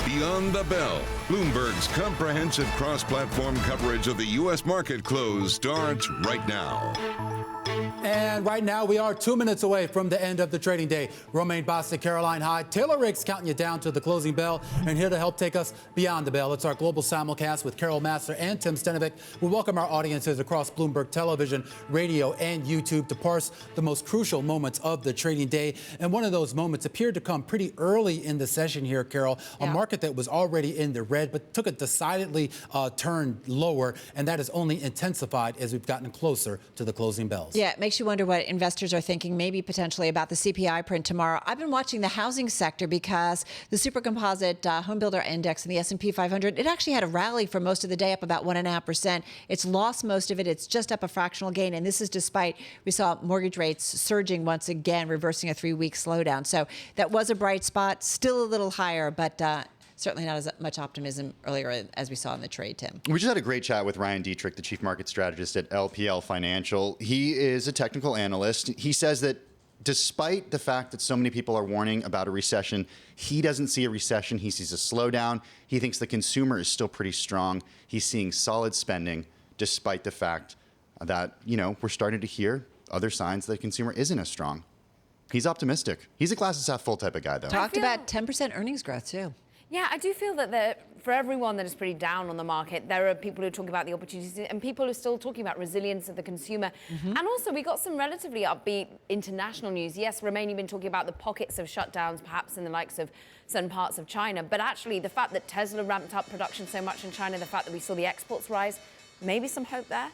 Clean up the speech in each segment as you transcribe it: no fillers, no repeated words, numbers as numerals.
Beyond the Bell, Bloomberg's comprehensive cross-platform coverage of the U.S. market close starts right now. And right now, we are 2 minutes away from the end of the trading day. Romaine Bostick, Caroline Hyde, Taylor Riggs counting you down to the closing bell. And here to help take us beyond the bell, it's our global simulcast with Massar and Tim Stenovec. We welcome our audiences across Bloomberg Television, Radio, and YouTube to parse the most crucial moments of the trading day. And one of those moments appeared to come pretty early in the session here, Carol. A market that was already in the red, but took a decidedly turn lower. And that has only intensified as we've gotten closer to the closing bells. Yeah, it makes you wonder what investors are thinking, maybe potentially about the CPI print tomorrow. I've been watching the housing sector because the super composite home builder index in the S&P 500, it actually had a rally for most of the day, up about 1.5%. It's lost most of it. It's just up a fractional gain. And this is despite we saw mortgage rates surging once again, reversing a 3-week slowdown. So that was a bright spot, still a little higher, but certainly not as much optimism earlier as we saw in the trade, Tim. We just had a great chat with Ryan Dietrich, the chief market strategist at LPL Financial. He is a technical analyst. He says that despite the fact that so many people are warning about a recession, he doesn't see a recession. He sees a slowdown. He thinks the consumer is still pretty strong. He's seeing solid spending despite the fact that, we're starting to hear other signs that the consumer isn't as strong. He's optimistic. He's a glass is half full type of guy, though. Talked about 10% earnings growth, too. Yeah, I do feel that for everyone that is pretty down on the market, there are people who are talking about the opportunities and people who are still talking about resilience of the consumer. And also, we got some relatively upbeat international news. Yes, Romaine, you've been talking about the pockets of shutdowns, perhaps in the likes of certain parts of China. But actually, the fact that Tesla ramped up production so much in China, the fact that we saw the exports rise, maybe some hope there?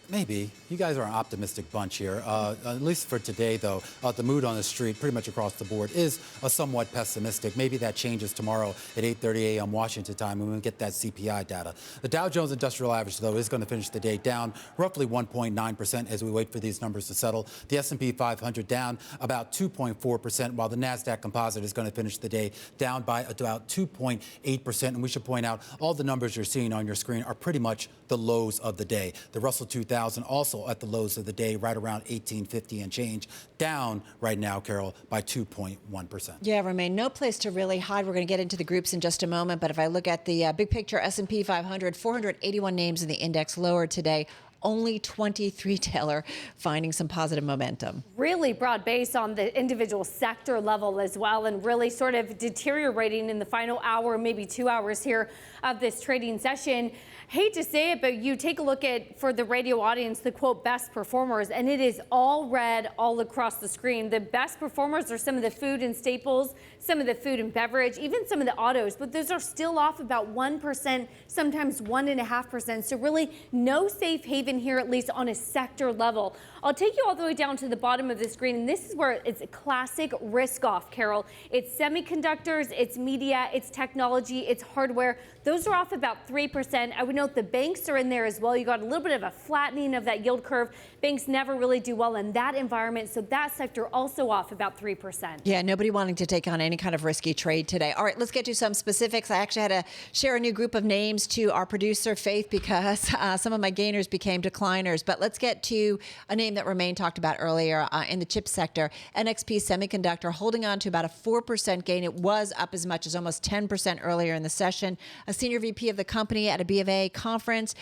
Maybe. You guys are an optimistic bunch here. At least for today, though, the mood on the street, pretty much across the board, is somewhat pessimistic. Maybe that changes tomorrow at 8:30 a.m. Washington time when we get that CPI data. The Dow Jones Industrial Average, though, is going to finish the day down roughly 1.9% as we wait for these numbers to settle. The S&P 500 down about 2.4%, while the NASDAQ Composite is going to finish the day down by about 2.8%. And we should point out all the numbers you're seeing on your screen are pretty much the lows of the day. The Russell 2000 also at the lows of the day, right around 1850 and change, down right now, Carol, by 2.1%. Yeah, Romaine, no place to really hide. We're going to get into the groups in just a moment, but if I look at the big picture, S&P 500, 481 names in the index lower today. Only 23, Taylor, finding some positive momentum. Really broad-based on the individual sector level as well, and really sort of deteriorating in the final hour, maybe 2 hours here of this trading session. Hate to say it, but you take a look at, for the radio audience, the quote best performers, and it is all red all across the screen. The best performers are some of the food and staples, some of the food and beverage, even some of the autos, but those are still off about 1%, sometimes 1.5%. So really no safe haven here, at least on a sector level. I'll take you all the way down to the bottom of the screen, and this is where it's a classic risk off, Carol. It's semiconductors, it's media, it's technology, it's hardware. Those are off about 3%. I would note the banks are in there as well. You got a little bit of a flattening of that yield curve. Banks never really do well in that environment, so that sector also off about 3%. Yeah, nobody wanting to take on any kind of risky trade today. All right, let's get to some specifics. I actually had to share a new group of names to our producer, Faith, because some of my gainers became decliners. But let's get to a name that Romaine talked about earlier in the chip sector. NXP Semiconductor holding on to about a 4% gain. It was up as much as almost 10% earlier in the session. A senior VP of the company at a B of A conference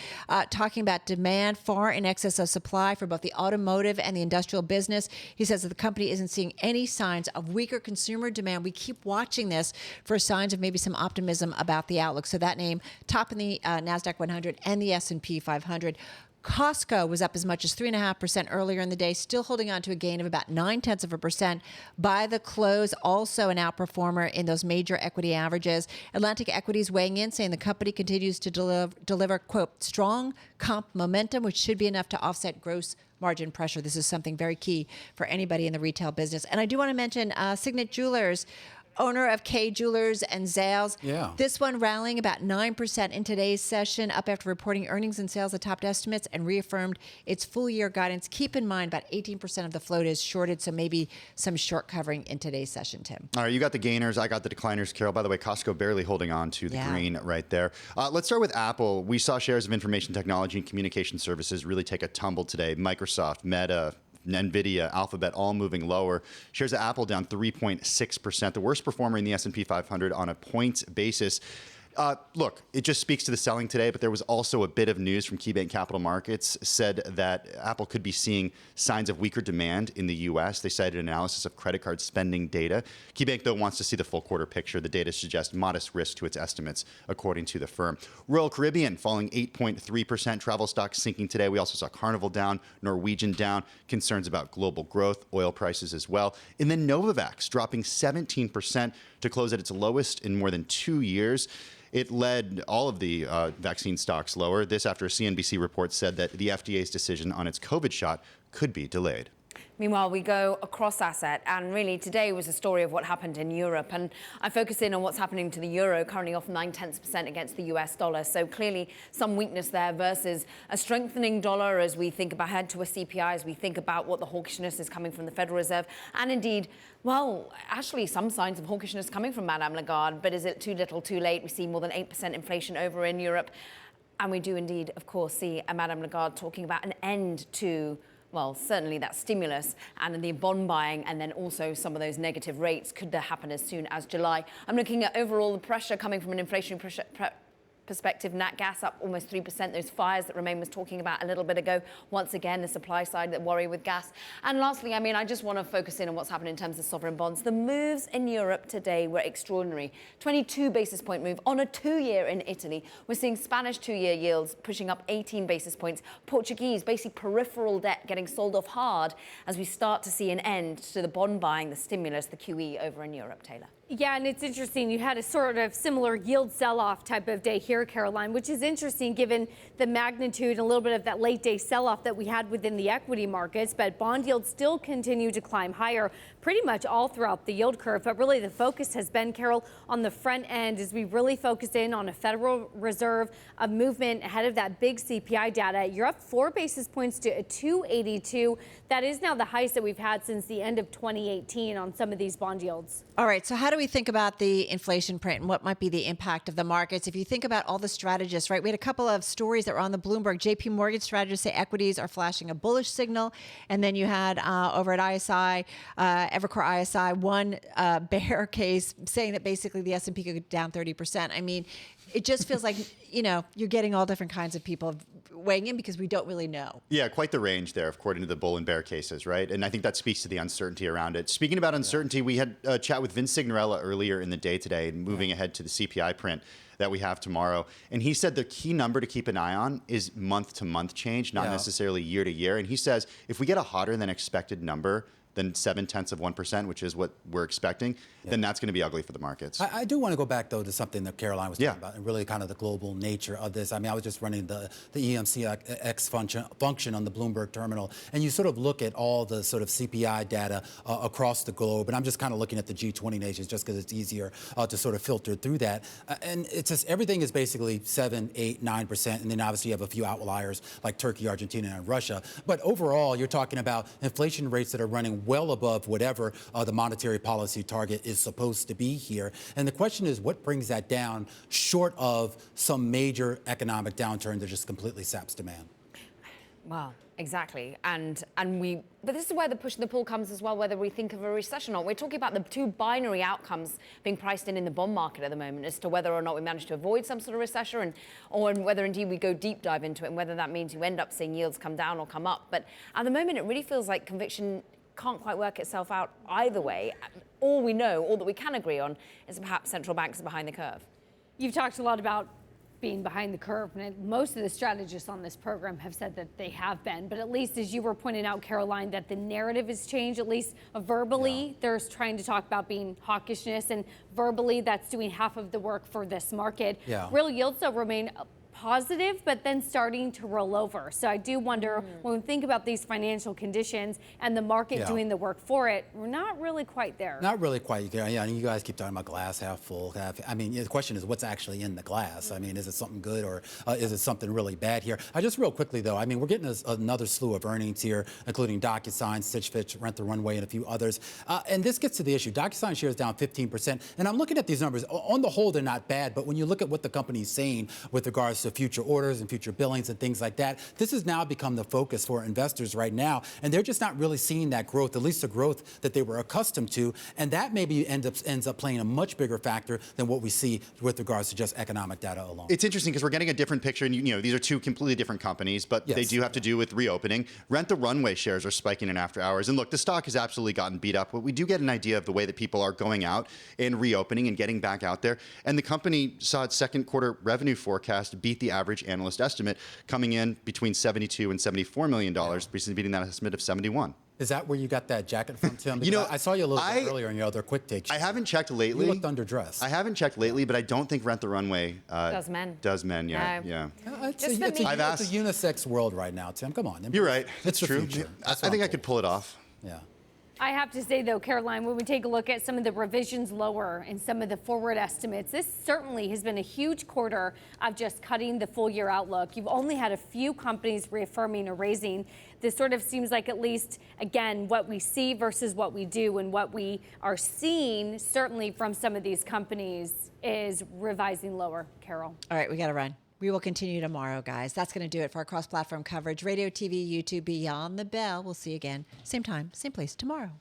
talking about demand far in excess of supply for both the automotive and the industrial business. He says that the company isn't seeing any signs of weaker consumer demand. We keep watching this for signs of maybe some optimism about the outlook. So that name top in the NASDAQ 100 and the S&P 500. Costco was up as much as 3.5% earlier in the day, still holding on to a gain of about 0.9% by the close. Also an outperformer in those major equity averages. Atlantic Equities weighing in, saying the company continues to deliver, quote, strong comp momentum, which should be enough to offset gross margin pressure. This is something very key for anybody in the retail business. And I do want to mention Signet Jewelers, owner of K Jewelers and Zales. Yeah. This one rallying about 9% in today's session, up after reporting earnings and sales that topped estimates and reaffirmed its full-year guidance. Keep in mind, about 18% of the float is shorted, so maybe some short covering in today's session, Tim. All right, you got the gainers. I got the decliners, Carol. By the way, Costco barely holding on to the green right there. Let's start with Apple. We saw shares of information technology and communication services really take a tumble today. Microsoft, Meta, NVIDIA, Alphabet, all moving lower. Shares of Apple down 3.6%, the worst performer in the S&P 500 on a points basis. Look, it just speaks to the selling today, but there was also a bit of news from KeyBank Capital Markets said that Apple could be seeing signs of weaker demand in the U.S. They cited an analysis of credit card spending data. KeyBank, though, wants to see the full quarter picture. The data suggests modest risk to its estimates, according to the firm. Royal Caribbean falling 8.3%. Travel stocks sinking today. We also saw Carnival down, Norwegian down, concerns about global growth, oil prices as well. And then Novavax dropping 17% to close at its lowest in more than 2 years. It led all of the vaccine stocks lower. This after a CNBC report said that the FDA's decision on its COVID shot could be delayed. Meanwhile, we go across asset, and really today was a story of what happened in Europe. And I focus in on what's happening to the euro, currently off 0.9% against the US dollar. So clearly some weakness there versus a strengthening dollar as we think ahead to a CPI, as we think about what the hawkishness is coming from the Federal Reserve. And indeed, well, actually some signs of hawkishness coming from Madame Lagarde. But is it too little, too late? We see more than 8% inflation over in Europe. And we do indeed, of course, see a Madame Lagarde talking about an end to, well, certainly that stimulus and the bond buying, and then also some of those negative rates. Could that happen as soon as July? I'm looking at overall the pressure coming from an inflationary perspective. Nat gas up almost 3%. Those fires that Romaine was talking about a little bit ago. Once again, the supply side that worry with gas. And lastly, I just want to focus in on what's happening in terms of sovereign bonds. The moves in Europe today were extraordinary. 22 basis point move on a 2-year in Italy. We're seeing Spanish 2-year yields pushing up 18 basis points. Portuguese, basically peripheral debt getting sold off hard as we start to see an end to the bond buying, the stimulus, the QE over in Europe. Taylor. Yeah, and it's interesting. You had a sort of similar yield sell-off type of day here, Caroline, which is interesting given the magnitude and a little bit of that late day sell-off that we had within the equity markets. But bond yields still continue to climb higher pretty much all throughout the yield curve. But really the focus has been, Carol, on the front end as we really focus in on a Federal Reserve, a movement ahead of that big CPI data. You're up 4 basis points to a 282. That is now the highest that we've had since the end of 2018 on some of these bond yields. All right, so how do we think about the inflation print and what might be the impact of the markets? If you think about all the strategists, right, we had a couple of stories that were on the Bloomberg. JP Morgan strategists say equities are flashing a bullish signal. And then you had over at ISI, Evercore ISI, one bear case saying that basically the S&P could go down 30%. It just feels like, you're getting all different kinds of people weighing in because we don't really know. Yeah, quite the range there, according to the bull and bear cases, right? And I think that speaks to the uncertainty around it. Speaking about uncertainty, we had a chat with Vince Signorella earlier in the day today, moving ahead to the CPI print that we have tomorrow. And he said the key number to keep an eye on is month-to-month change, not necessarily year-to-year. And he says if we get a hotter than expected number, than 0.7%, which is what we're expecting, then that's going to be ugly for the markets. I do want to go back, though, to something that Caroline was talking about, and really kind of the global nature of this. I was just running the EMCX function on the Bloomberg terminal, and you sort of look at all the sort of CPI data across the globe, and I'm just kind of looking at the G20 nations just because it's easier to sort of filter through that. And it's just everything is basically 7, 8, 9%, and then obviously you have a few outliers like Turkey, Argentina, and Russia. But overall, you're talking about inflation rates that are running well above whatever the monetary policy target is supposed to be here. And the question is, what brings that down short of some major economic downturn that just completely saps demand? Well, exactly. But this is where the push and the pull comes as well, whether we think of a recession or not. We're talking about the two binary outcomes being priced in the bond market at the moment as to whether or not we manage to avoid some sort of recession or whether indeed we go deep dive into it and whether that means you end up seeing yields come down or come up. But at the moment, it really feels like conviction can't quite work itself out either way. All we know, all that we can agree on, is perhaps central banks are behind the curve. You've talked a lot about being behind the curve, and most of the strategists on this program have said that they have been, but at least as you were pointing out, Caroline, that the narrative has changed, at least verbally. They're trying to talk about being hawkishness, and verbally that's doing half of the work for this market. Real yields though remain positive, but then starting to roll over. So I do wonder, when we think about these financial conditions and the market doing the work for it, we're not really quite there. Not really quite. Yeah, you guys keep talking about glass half full, half. The question is, what's actually in the glass? Is it something good or is it something really bad here? Just real quickly, though, we're getting another slew of earnings here, including DocuSign, Stitch Fitch, Rent the Runway, and a few others. And this gets to the issue. DocuSign shares down 15%. And I'm looking at these numbers. On the whole, they're not bad. But when you look at what the company's saying with regards to future orders and future billings and things like that. This has now become the focus for investors right now, and they're just not really seeing that growth, at least the growth that they were accustomed to, and that maybe ends up playing a much bigger factor than what we see with regards to just economic data alone. It's interesting because we're getting a different picture, and these are two completely different companies, but they do have to do with reopening. Rent the Runway shares are spiking in after hours, and look, the stock has absolutely gotten beat up, but we do get an idea of the way that people are going out and reopening and getting back out there. And the company saw its second quarter revenue forecast beat the average analyst estimate, coming in between $72 and $74 million, recently beating that estimate of 71. Is that where you got that jacket from, Tim? Because I saw you a little bit earlier in your other quick take. I haven't checked lately. You looked underdressed. I haven't checked lately, but I don't think Rent the Runway does men. Does men, yeah. No. Yeah. It's a unisex world right now, Tim. Come on. You're right. It's That's true. Future. I think I could pull it off. Yeah. I have to say, though, Caroline, when we take a look at some of the revisions lower and some of the forward estimates, this certainly has been a huge quarter of just cutting the full year outlook. You've only had a few companies reaffirming or raising. This sort of seems like, at least, again, what we see versus what we do, and what we are seeing, certainly from some of these companies, is revising lower. Carol. All right, we got to run. We will continue tomorrow, guys. That's going to do it for our cross-platform coverage. Radio, TV, YouTube, Beyond the Bell. We'll see you again. Same time, same place tomorrow.